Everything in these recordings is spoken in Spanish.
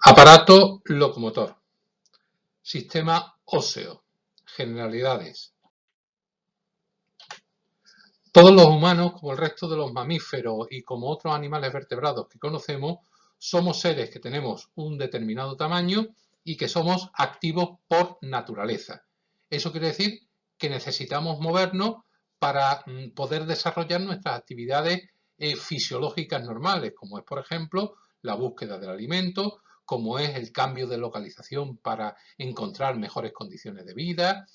Aparato locomotor. Sistema óseo. Generalidades. Todos los humanos, como el resto de los mamíferos y como otros animales vertebrados que conocemos, somos seres que tenemos un determinado tamaño y que somos activos por naturaleza. Eso quiere decir que necesitamos movernos para poder desarrollar nuestras actividades fisiológicas normales, como es, por ejemplo, la búsqueda del alimento, como es el cambio de localización para encontrar mejores condiciones de vida,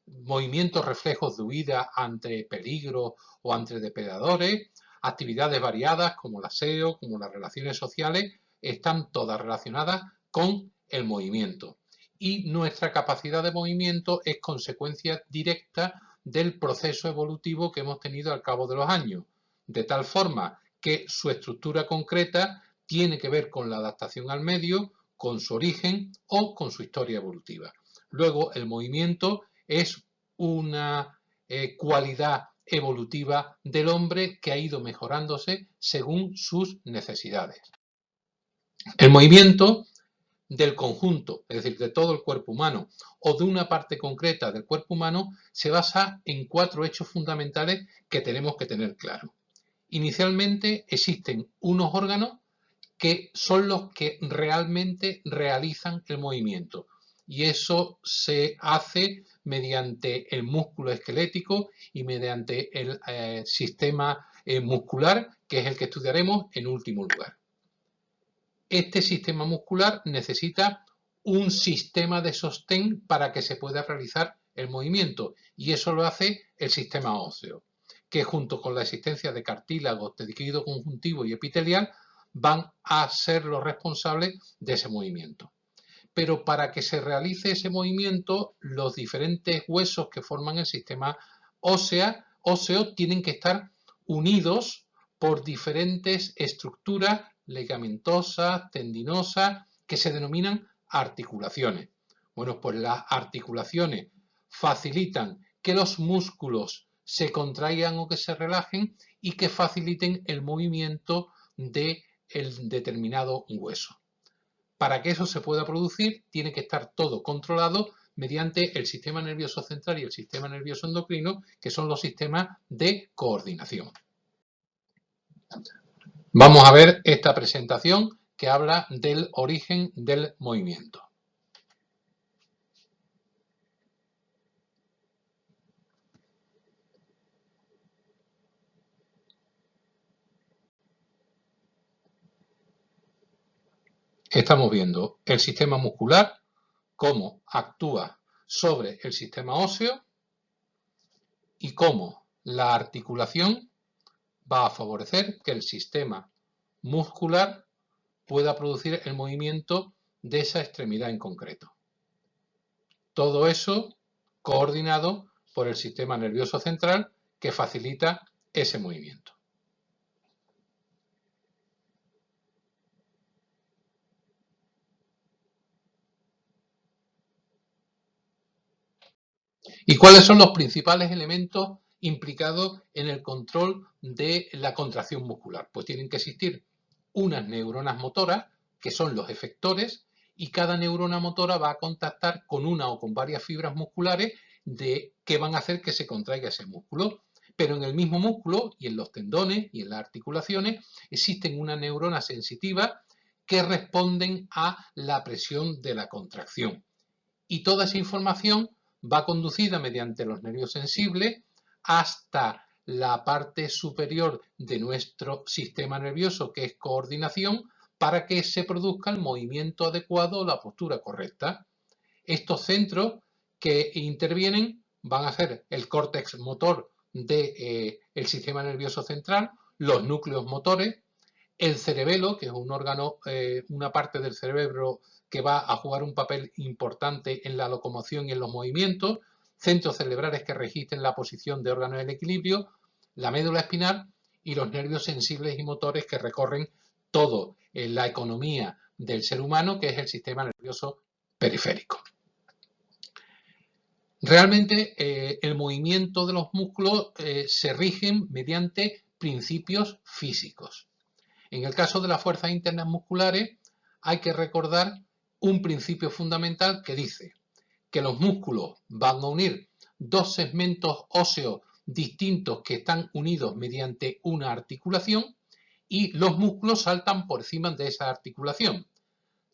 movimientos reflejos de huida ante peligros o ante depredadores, actividades variadas como el aseo, como las relaciones sociales, están todas relacionadas con el movimiento. Y nuestra capacidad de movimiento es consecuencia directa del proceso evolutivo que hemos tenido al cabo de los años, de tal forma que su estructura concreta tiene que ver con la adaptación al medio, con su origen o con su historia evolutiva. Luego, el movimiento es una cualidad evolutiva del hombre que ha ido mejorándose según sus necesidades. El movimiento del conjunto, es decir, de todo el cuerpo humano o de una parte concreta del cuerpo humano, se basa en 4 hechos fundamentales que tenemos que tener claro. Inicialmente existen unos órganos que son los que realmente realizan el movimiento y eso se hace mediante el músculo esquelético y mediante el sistema muscular, que es el que estudiaremos en último lugar. Este sistema muscular necesita un sistema de sostén para que se pueda realizar el movimiento y eso lo hace el sistema óseo, que junto con la existencia de cartílagos, tejido conjuntivo y epitelial van a ser los responsables de ese movimiento. Pero para que se realice ese movimiento, los diferentes huesos que forman el sistema óseo tienen que estar unidos por diferentes estructuras ligamentosas, tendinosas, que se denominan articulaciones. Bueno, pues las articulaciones facilitan que los músculos se contraigan o que se relajen y que faciliten el movimiento del determinado hueso. Para que eso se pueda producir, tiene que estar todo controlado mediante el sistema nervioso central y el sistema nervioso endocrino, que son los sistemas de coordinación. Vamos a ver esta presentación que habla del origen del movimiento. Estamos viendo el sistema muscular, cómo actúa sobre el sistema óseo y cómo la articulación va a favorecer que el sistema muscular pueda producir el movimiento de esa extremidad en concreto. Todo eso coordinado por el sistema nervioso central que facilita ese movimiento. ¿Y cuáles son los principales elementos implicados en el control de la contracción muscular? Pues tienen que existir unas neuronas motoras, que son los efectores, y cada neurona motora va a contactar con una o con varias fibras musculares que van a hacer que se contraiga ese músculo. Pero en el mismo músculo y en los tendones y en las articulaciones existen unas neuronas sensitivas que responden a la presión de la contracción. Y toda esa información va conducida mediante los nervios sensibles hasta la parte superior de nuestro sistema nervioso, que es coordinación, para que se produzca el movimiento adecuado o la postura correcta. Estos centros que intervienen van a ser el córtex motor del sistema nervioso central, los núcleos motores, el cerebelo, que es un órgano, una parte del cerebro que va a jugar un papel importante en la locomoción y en los movimientos, centros cerebrales que registren la posición de órganos del equilibrio, la médula espinal y los nervios sensibles y motores que recorren todo la economía del ser humano, que es el sistema nervioso periférico. Realmente el movimiento de los músculos se rigen mediante principios físicos. En el caso de las fuerzas internas musculares hay que recordar un principio fundamental que dice que los músculos van a unir dos segmentos óseos distintos que están unidos mediante una articulación y los músculos saltan por encima de esa articulación,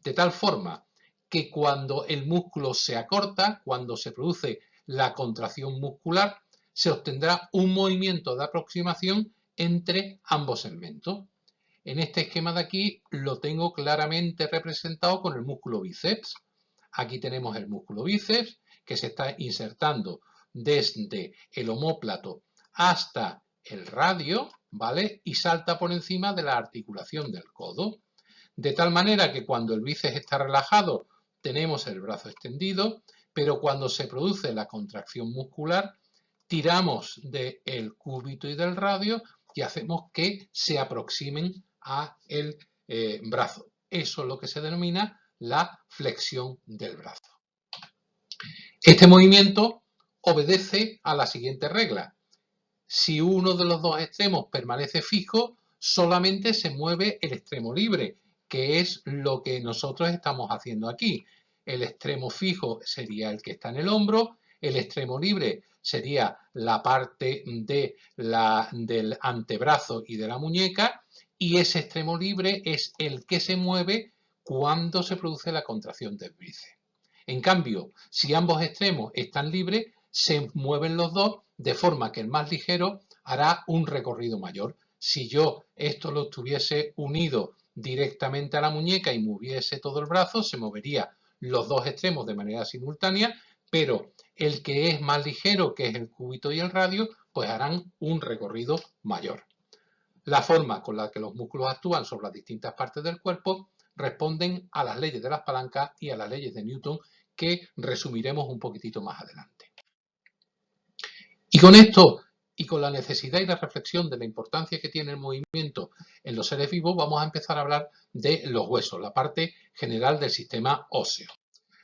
de tal forma que cuando el músculo se acorta, cuando se produce la contracción muscular, se obtendrá un movimiento de aproximación entre ambos segmentos. En este esquema de aquí lo tengo claramente representado con el músculo bíceps. Aquí tenemos el músculo bíceps que se está insertando desde el omóplato hasta el radio, ¿vale? Y salta por encima de la articulación del codo. De tal manera que cuando el bíceps está relajado tenemos el brazo extendido, pero cuando se produce la contracción muscular tiramos del cúbito y del radio y hacemos que se aproximen a el brazo. Eso es lo que se denomina la flexión del brazo. Este movimiento obedece a la siguiente regla. Si uno de los dos extremos permanece fijo, solamente se mueve el extremo libre, que es lo que nosotros estamos haciendo aquí. El extremo fijo sería el que está en el hombro, el extremo libre sería la parte del antebrazo y de la muñeca, y ese extremo libre es el que se mueve cuando se produce la contracción del bíceps. En cambio, si ambos extremos están libres, se mueven los dos de forma que el más ligero hará un recorrido mayor. Si yo esto lo tuviese unido directamente a la muñeca y moviese todo el brazo, se movería los dos extremos de manera simultánea, pero el que es más ligero, que es el cúbito y el radio, pues harán un recorrido mayor. La forma con la que los músculos actúan sobre las distintas partes del cuerpo responden a las leyes de las palancas y a las leyes de Newton, que resumiremos un poquitito más adelante. Y con esto y con la necesidad y la reflexión de la importancia que tiene el movimiento en los seres vivos, vamos a empezar a hablar de los huesos, la parte general del sistema óseo.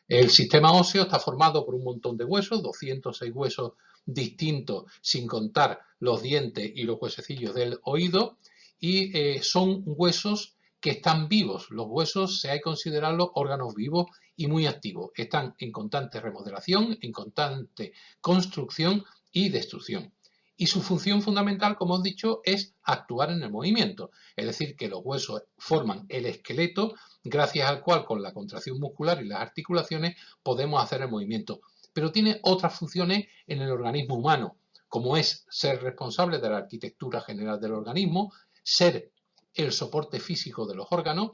El sistema óseo está formado por un montón de huesos, 206 huesos distintos, sin contar los dientes y los huesecillos del oído, y son huesos que están vivos. Los huesos se hay que considerarlos órganos vivos y muy activos. Están en constante remodelación, en constante construcción y destrucción. Y su función fundamental, como os he dicho, es actuar en el movimiento. Es decir, que los huesos forman el esqueleto gracias al cual con la contracción muscular y las articulaciones podemos hacer el movimiento. Pero tiene otras funciones en el organismo humano, como es ser responsable de la arquitectura general del organismo, ser el soporte físico de los órganos,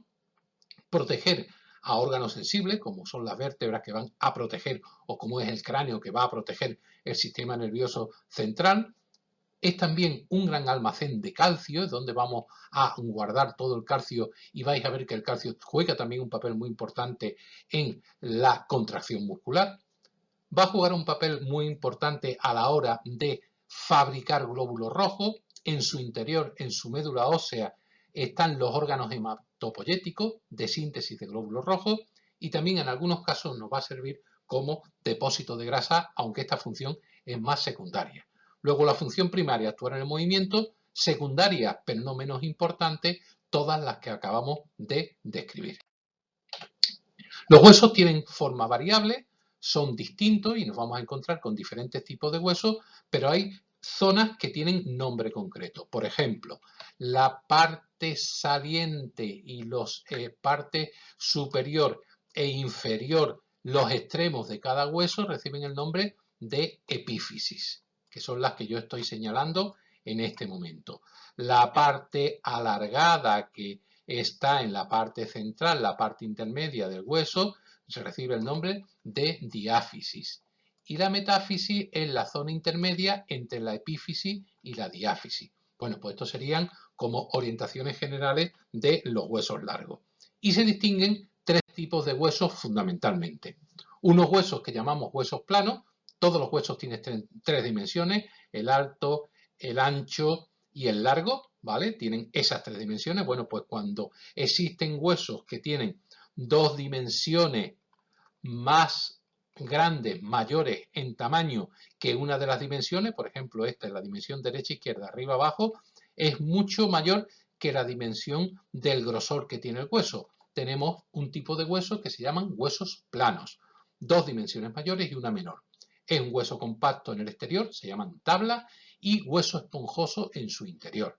proteger a órganos sensibles, como son las vértebras que van a proteger, o como es el cráneo que va a proteger el sistema nervioso central. Es también un gran almacén de calcio, es donde vamos a guardar todo el calcio, y vais a ver que el calcio juega también un papel muy importante en la contracción muscular. Va a jugar un papel muy importante a la hora de fabricar glóbulos rojos. En su interior, en su médula ósea, están los órganos hematopoyéticos de síntesis de glóbulos rojos, y también en algunos casos nos va a servir como depósito de grasa, aunque esta función es más secundaria. Luego la función primaria, actuar en el movimiento; secundaria, pero no menos importante, todas las que acabamos de describir. Los huesos tienen forma variable, son distintos y nos vamos a encontrar con diferentes tipos de huesos, pero hay zonas que tienen nombre concreto. Por ejemplo, la parte saliente y los parte superior e inferior, los extremos de cada hueso, reciben el nombre de epífisis, que son las que yo estoy señalando en este momento. La parte alargada, que está en la parte central, la parte intermedia del hueso, se recibe el nombre de diáfisis. Y la metáfisis es la zona intermedia entre la epífisis y la diáfisis. Bueno, pues estos serían como orientaciones generales de los huesos largos. Y se distinguen tres tipos de huesos fundamentalmente. Unos huesos que llamamos huesos planos. Todos los huesos tienen tres dimensiones: el alto, el ancho y el largo, ¿vale? Tienen esas tres dimensiones. Bueno, pues cuando existen huesos que tienen dos dimensiones más grandes, mayores en tamaño que una de las dimensiones, por ejemplo, esta es la dimensión derecha, izquierda, arriba, abajo, es mucho mayor que la dimensión del grosor que tiene el hueso. tenemos un tipo de hueso que se llaman huesos planos, 2 dimensiones mayores y una menor. Es un hueso compacto en el exterior, se llaman tablas, y hueso esponjoso en su interior.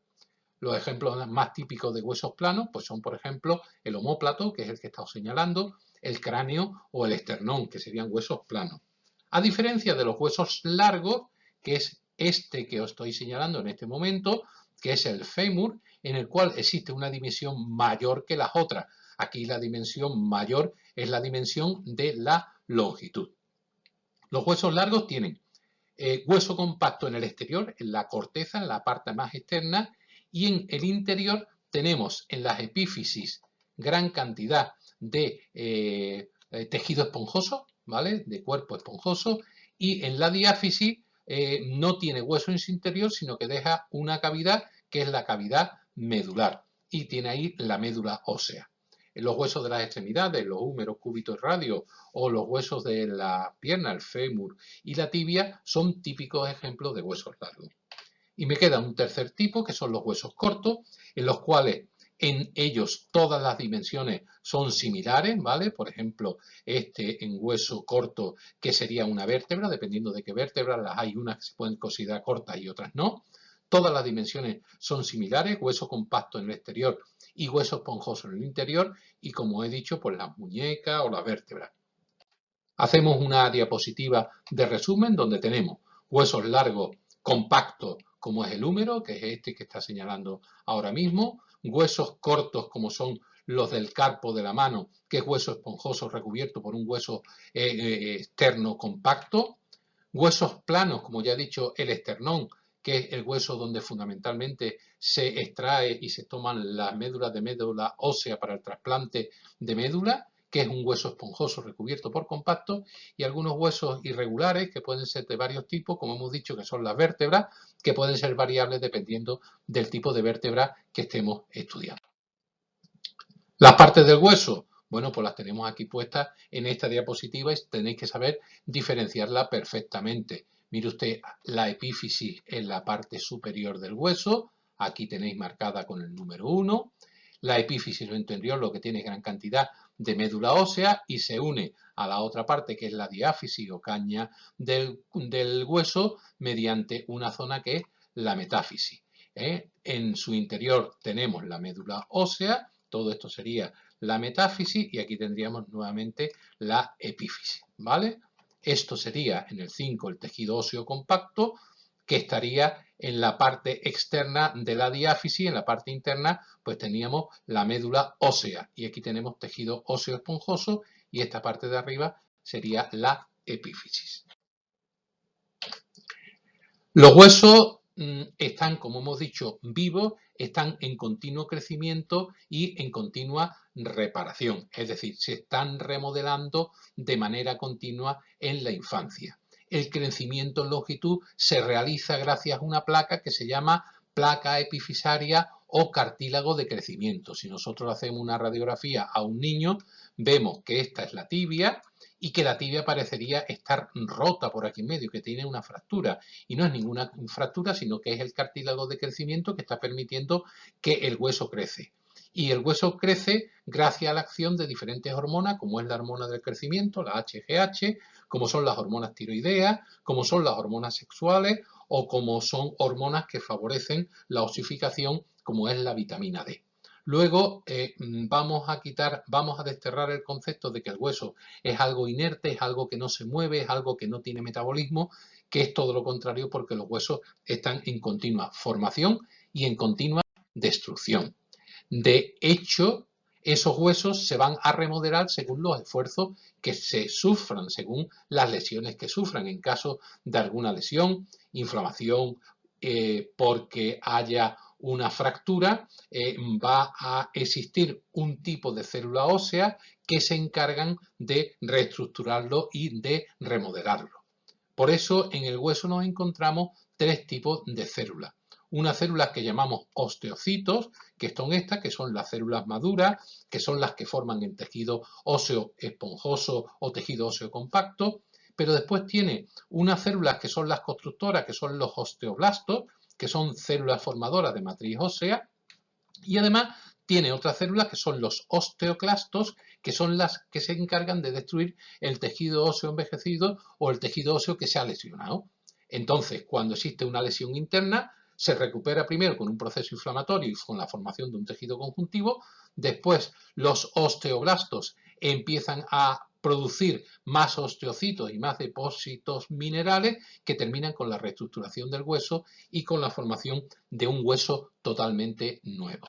Los ejemplos más típicos de huesos planos pues son, por ejemplo, el omóplato, que es el que he estado señalando, el cráneo o el esternón, que serían huesos planos. A diferencia de los huesos largos, que es este que os estoy señalando en este momento, que es el fémur, en el cual existe una dimensión mayor que las otras. Aquí la dimensión mayor es la dimensión de la longitud. Los huesos largos tienen hueso compacto en el exterior, en la corteza, en la parte más externa, y en el interior tenemos en las epífisis gran cantidad de tejido esponjoso, ¿vale? De cuerpo esponjoso, y en la diáfisis no tiene hueso en su interior, sino que deja una cavidad que es la cavidad medular, y tiene ahí la médula ósea. Los huesos de las extremidades, los húmeros, cúbitos, radios, o los huesos de la pierna, el fémur y la tibia, son típicos ejemplos de huesos largos. Y me queda un tercer tipo, que son los huesos cortos, en los cuales en ellos todas las dimensiones son similares, ¿vale? Por ejemplo, este en hueso corto, que sería una vértebra, dependiendo de qué vértebra, las hay unas que se pueden considerar cortas y otras no. Todas las dimensiones son similares, hueso compacto en el exterior y hueso esponjoso en el interior, y como he dicho, pues las muñecas o las vértebras. Hacemos una diapositiva de resumen donde tenemos huesos largos compactos, como es el húmero, que es este que está señalando ahora mismo, huesos cortos, como son los del carpo de la mano, que es hueso esponjoso recubierto por un hueso externo compacto, huesos planos, como ya he dicho, el esternón, que es el hueso donde fundamentalmente se extrae y se toman las médulas de médula ósea para el trasplante de médula, que es un hueso esponjoso recubierto por compacto, y algunos huesos irregulares que pueden ser de varios tipos, como hemos dicho, que son las vértebras, que pueden ser variables dependiendo del tipo de vértebra que estemos estudiando. Las partes del hueso, bueno, pues las tenemos aquí puestas en esta diapositiva y tenéis que saber diferenciarla perfectamente. Mire usted la epífisis en la parte superior del hueso, aquí tenéis marcada con el número 1. La epífisis interior lo que tiene gran cantidad de médula ósea y se une a la otra parte que es la diáfisis o caña del hueso mediante una zona que es la metáfisis. En su interior tenemos la médula ósea, todo esto sería la metáfisis y aquí tendríamos nuevamente la epífisis, ¿vale? Esto sería en el 5 el tejido óseo compacto, que estaría en la parte externa de la diáfisis, en la parte interna pues teníamos la médula ósea y aquí tenemos tejido óseo esponjoso y esta parte de arriba sería la epífisis. Los huesos están, como hemos dicho, vivos, están en continuo crecimiento y en continua reparación, es decir, se están remodelando de manera continua en la infancia. El crecimiento en longitud se realiza gracias a una placa que se llama placa epifisaria o cartílago de crecimiento. Si nosotros hacemos una radiografía a un niño, vemos que esta es la tibia y que la tibia parecería estar rota por aquí en medio, que tiene una fractura. Y no es ninguna fractura, sino que es el cartílago de crecimiento que está permitiendo que el hueso crece. Y el hueso crece gracias a la acción de diferentes hormonas, como es la hormona del crecimiento, la HGH, como son las hormonas tiroideas, como son las hormonas sexuales o como son hormonas que favorecen la osificación, como es la vitamina D. Luego vamos a desterrar el concepto de que el hueso es algo inerte, es algo que no se mueve, es algo que no tiene metabolismo, que es todo lo contrario porque los huesos están en continua formación y en continua destrucción. De hecho, esos huesos se van a remodelar según los esfuerzos que se sufran, según las lesiones que sufran. En caso de alguna lesión, inflamación, porque haya una fractura, va a existir un tipo de célula ósea que se encargan de reestructurarlo y de remodelarlo. Por eso en el hueso nos encontramos 3 tipos de células. Unas células que llamamos osteocitos, que son estas, que son las células maduras, que son las que forman el tejido óseo esponjoso o tejido óseo compacto, pero después tiene unas células que son las constructoras, que son los osteoblastos, que son células formadoras de matriz ósea, y además tiene otras células que son los osteoclastos, que son las que se encargan de destruir el tejido óseo envejecido o el tejido óseo que se ha lesionado. Entonces, cuando existe una lesión interna, se recupera primero con un proceso inflamatorio y con la formación de un tejido conjuntivo. Después, los osteoblastos empiezan a producir más osteocitos y más depósitos minerales que terminan con la reestructuración del hueso y con la formación de un hueso totalmente nuevo.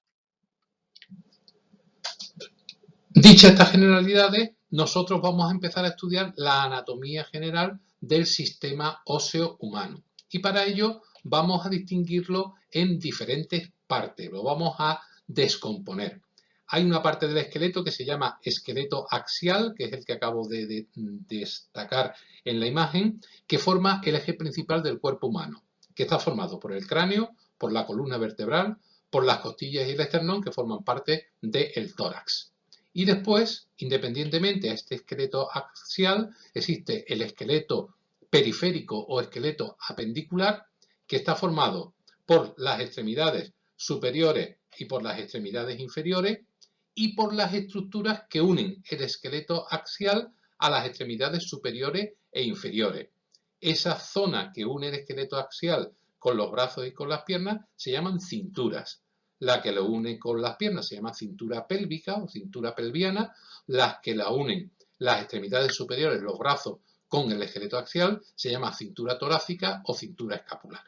Dichas estas generalidades, nosotros vamos a empezar a estudiar la anatomía general del sistema óseo humano. Y para ello vamos a distinguirlo en diferentes partes, lo vamos a descomponer. Hay una parte del esqueleto que se llama esqueleto axial, que es el que acabo de destacar en la imagen, que forma el eje principal del cuerpo humano, que está formado por el cráneo, por la columna vertebral, por las costillas y el esternón, que forman parte del tórax. Y después, independientemente a este esqueleto axial, existe el esqueleto periférico o esqueleto apendicular, que está formado por las extremidades superiores y por las extremidades inferiores y por las estructuras que unen el esqueleto axial a las extremidades superiores e inferiores. Esa zona que une el esqueleto axial con los brazos y con las piernas se llaman cinturas. La que lo une con las piernas se llama cintura pélvica o cintura pelviana. Las que la unen las extremidades superiores, los brazos, con el esqueleto axial se llama cintura torácica o cintura escapular.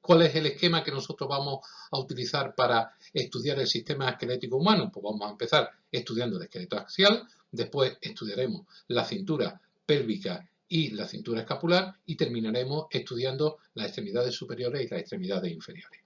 ¿Cuál es el esquema que nosotros vamos a utilizar para estudiar el sistema esquelético humano? Pues vamos a empezar estudiando el esqueleto axial, después estudiaremos la cintura pélvica y la cintura escapular y terminaremos estudiando las extremidades superiores y las extremidades inferiores.